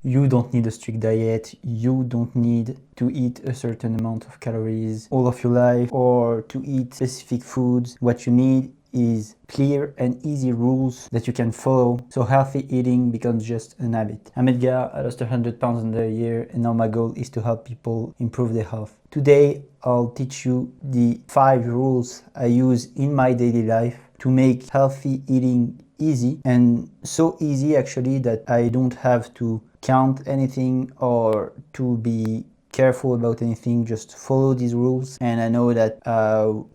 You don't need a strict diet, you don't need to eat a certain amount of calories all of your life or to eat specific foods. What you need is clear and easy rules that you can follow, so healthy eating becomes just an habit. I'm Edgar, I lost 100 pounds in a year, and now my goal is to help people improve their health. Today I'll teach you the 5 rules I use in my daily life to make healthy eating easy, and so easy actually that I don't have to count anything or to be careful about anything. Just follow these rules and I know that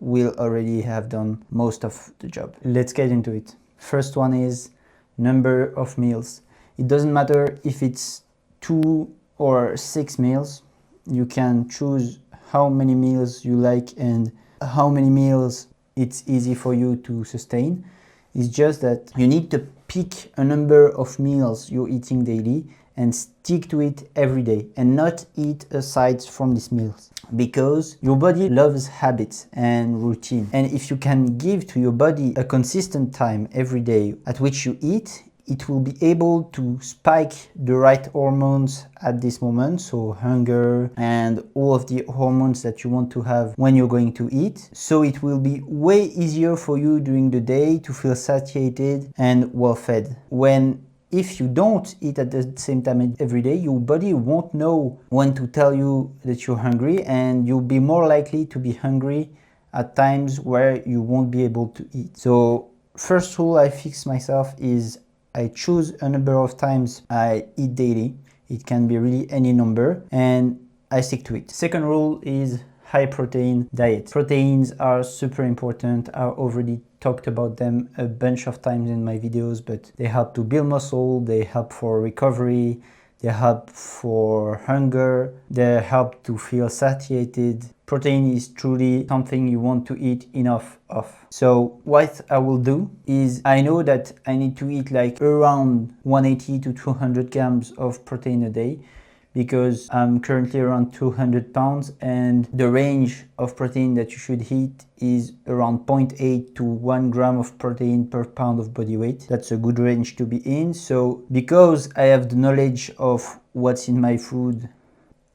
we'll already have done most of the job. Let's get into it. First one is number of meals. It doesn't matter if it's 2 or 6 meals. You can choose how many meals you like and how many meals it's easy for you to sustain. It's just that you need to pick a number of meals you're eating daily and stick to it every day and not eat aside from these meals, because your body loves habits and routine, and if you can give to your body a consistent time every day at which you eat, it will be able to spike the right hormones at this moment, so hunger and all of the hormones that you want to have when you're going to eat. So it will be way easier for you during the day to feel satiated and well fed. If you don't eat at the same time every day, your body won't know when to tell you that you're hungry, and you'll be more likely to be hungry at times where you won't be able to eat. So first rule I fix myself is I choose a number of times I eat daily. It can be really any number, and I stick to it. Second rule is high protein diet. Proteins are super important. I already talked about them a bunch of times in my videos, but they help to build muscle, they help for recovery, they help for hunger, they help to feel satiated. Protein is truly something you want to eat enough of. So what I will do is, I know that I need to eat like around 180 to 200 grams of protein a day, because I'm currently around 200 pounds and the range of protein that you should eat is around 0.8 to 1 gram of protein per pound of body weight. That's a good range to be in. So because I have the knowledge of what's in my food,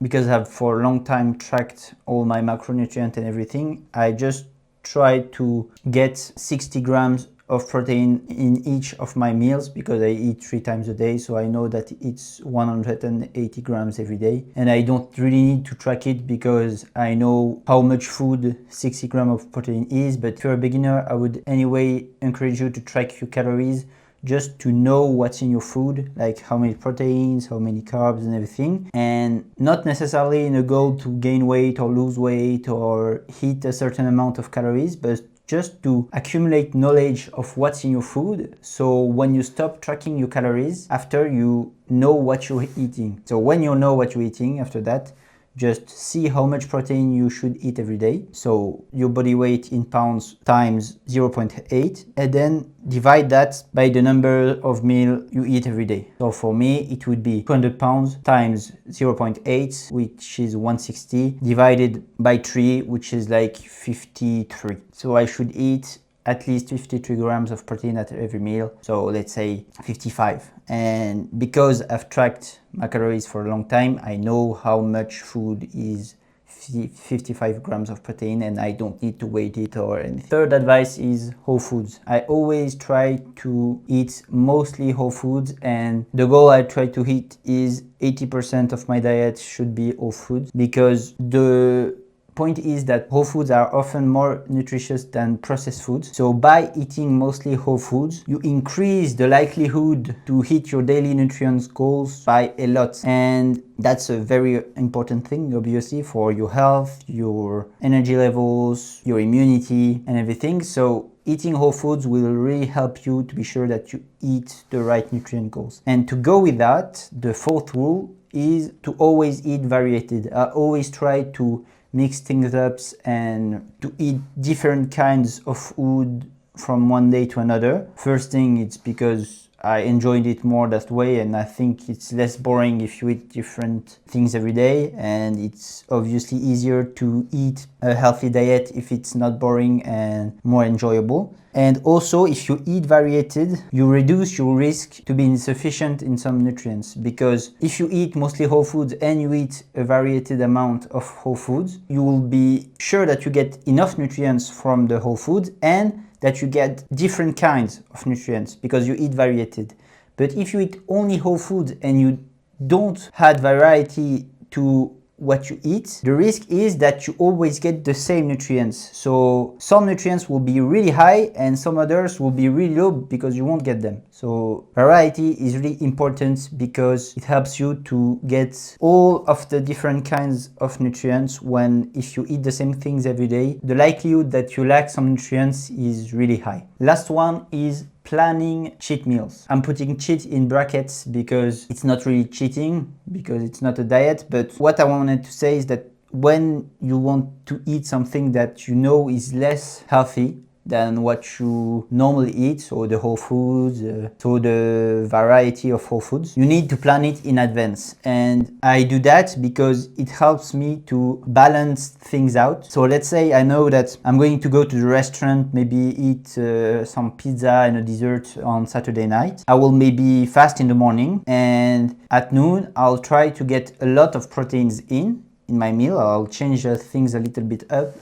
because I've for a long time tracked all my macronutrients and everything, I just try to get 60 grams of protein in each of my meals, because I eat 3 times a day, so I know that it's 180 grams every day, and I don't really need to track it because I know how much food 60 grams of protein is. But if you're a beginner, I would anyway encourage you to track your calories, just to know what's in your food, like how many proteins, how many carbs and everything, and not necessarily in a goal to gain weight or lose weight or hit a certain amount of calories, but just to accumulate knowledge of what's in your food, so when you stop tracking your calories, after you know what you're eating. So when you know what you're eating, after that, just see how much protein you should eat every day. So your body weight in pounds times 0.8, and then divide that by the number of meals you eat every day. So for me, it would be 200 pounds times 0.8, which is 160, divided by 3, which is like 53. So I should eat at least 53 grams of protein at every meal. So let's say 55. And because I've tracked my calories for a long time, I know how much food is 55 grams of protein, and I don't need to weight it or anything. Third advice is whole foods. I always try to eat mostly whole foods, and the goal I try to hit is 80% of my diet should be whole foods, because the point is that whole foods are often more nutritious than processed foods. So by eating mostly whole foods, you increase the likelihood to hit your daily nutrients goals by a lot. And that's a very important thing, obviously, for your health, your energy levels, your immunity and everything. So eating whole foods will really help you to be sure that you eat the right nutrient goals. And to go with that, the fourth rule is to always eat varied. I always try to mix things up and to eat different kinds of food from one day to another. First thing, it's because I enjoyed it more that way, and I think it's less boring if you eat different things every day, and it's obviously easier to eat a healthy diet if it's not boring and more enjoyable. And also, if you eat variated, you reduce your risk to be insufficient in some nutrients, because if you eat mostly whole foods and you eat a variated amount of whole foods, you will be sure that you get enough nutrients from the whole food and that you get different kinds of nutrients because you eat variated. But if you eat only whole foods and you don't add variety to what you eat, the risk is that you always get the same nutrients. So some nutrients will be really high and some others will be really low because you won't get them. So variety is really important because it helps you to get all of the different kinds of nutrients. When if you eat the same things every day, the likelihood that you lack some nutrients is really high. Last one is planning cheat meals. I'm putting cheat in brackets because it's not really cheating, because it's not a diet. But what I wanted to say is that when you want to eat something that you know is less healthy than what you normally eat, so the whole foods, so the variety of whole foods, you need to plan it in advance. And I do that because it helps me to balance things out. So let's say I know that I'm going to go to the restaurant, maybe eat some pizza and a dessert on Saturday night. I will maybe fast in the morning, and at noon I'll try to get a lot of proteins in my meal. I'll change things a little bit up,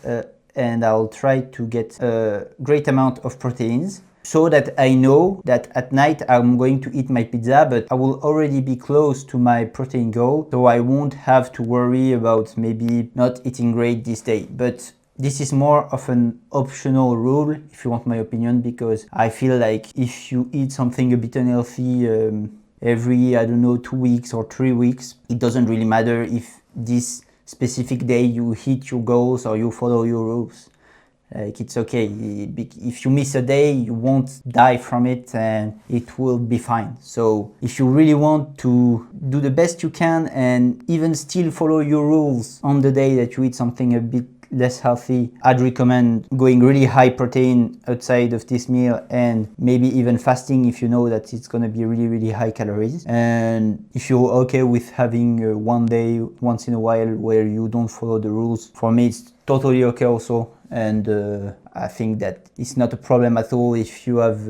and I'll try to get a great amount of proteins so that I know that at night I'm going to eat my pizza, but I will already be close to my protein goal, so I won't have to worry about maybe not eating great this day. But this is more of an optional rule, if you want my opinion, because I feel like if you eat something a bit unhealthy every, I don't know, 2 weeks or 3 weeks, it doesn't really matter if this specific day you hit your goals or you follow your rules. Like, it's okay. If you miss a day, you won't die from it and it will be fine. So if you really want to do the best you can and even still follow your rules on the day that you eat something a bit less healthy, I'd recommend going really high protein outside of this meal, and maybe even fasting if you know that it's going to be really high calories. And if you're okay with having one day once in a while where you don't follow the rules, for me it's totally okay also. And I think that it's not a problem at all if you have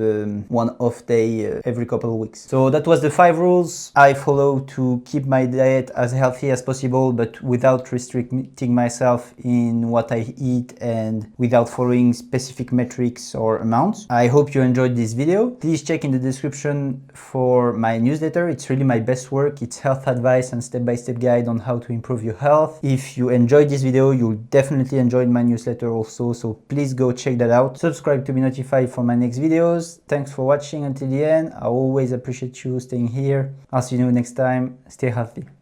one off day every couple of weeks. So that was the 5 rules I follow to keep my diet as healthy as possible, but without restricting myself in what I eat and without following specific metrics or amounts. I hope you enjoyed this video. Please check in the description for my newsletter. It's really my best work. It's health advice and step-by-step guide on how to improve your health. If you enjoyed this video, you'll definitely enjoy my newsletter also, so please go check that out. Subscribe to be notified for my next videos. Thanks for watching until the end. I always appreciate you staying here. I'll see you next time. Stay healthy.